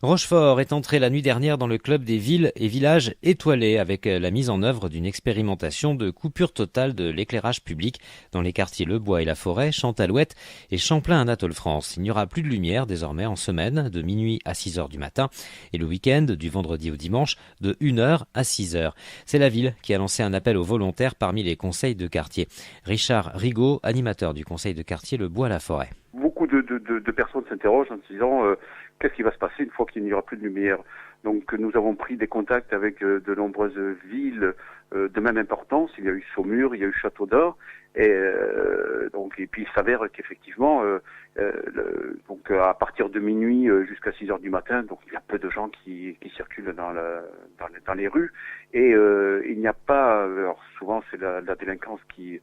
Rochefort est entré la nuit dernière dans le club des villes et villages étoilés avec la mise en œuvre d'une expérimentation de coupure totale de l'éclairage public dans les quartiers Le Bois et la Forêt, Chantalouette et Champlain-Anatole-France. Il n'y aura plus de lumière désormais en semaine de minuit à 6 heures du matin et le week-end du vendredi au dimanche de 1 heure à 6 heures. C'est la ville qui a lancé un appel aux volontaires parmi les conseils de quartier. Richard Rigaud, animateur du conseil de quartier Le Bois à la Forêt. Beaucoup de personnes s'interrogent en se disant qu'est-ce qui va se passer une fois qu'il n'y aura plus de lumière. Donc nous avons pris des contacts avec de nombreuses villes de même importance. Il y a eu Saumur, il y a eu Château d'Or, et puis il s'avère qu'effectivement à partir de minuit jusqu'à 6 heures du matin, donc il y a peu de gens qui circulent dans les rues, et il n'y a pas, alors souvent c'est la délinquance qui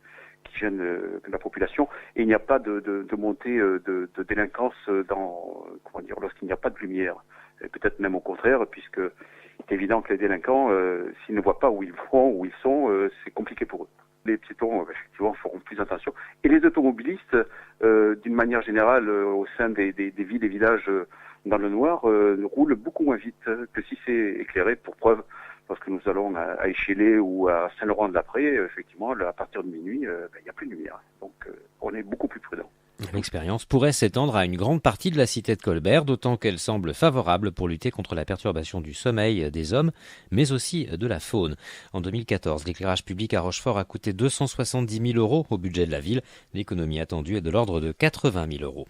gêne la population, et il n'y a pas de montée de délinquance lorsqu'il n'y a pas de lumière. Et peut-être même au contraire, puisque c'est évident que les délinquants, s'ils ne voient pas où ils vont, où ils sont, c'est compliqué pour eux. Les piétons, effectivement, feront plus attention. Et les automobilistes, d'une manière générale, au sein des villes et villages dans le noir, roulent beaucoup moins vite que si c'est éclairé. Pour preuve, lorsque nous allons à Échillais ou à Saint-Laurent-de-la-Prée, effectivement, à partir de minuit, il n'y a plus de lumière. Donc, on est beaucoup plus prudent. L'expérience pourrait s'étendre à une grande partie de la cité de Colbert, d'autant qu'elle semble favorable pour lutter contre la perturbation du sommeil des hommes, mais aussi de la faune. En 2014, l'éclairage public à Rochefort a coûté 270 000 € au budget de la ville. L'économie attendue est de l'ordre de 80 000 €.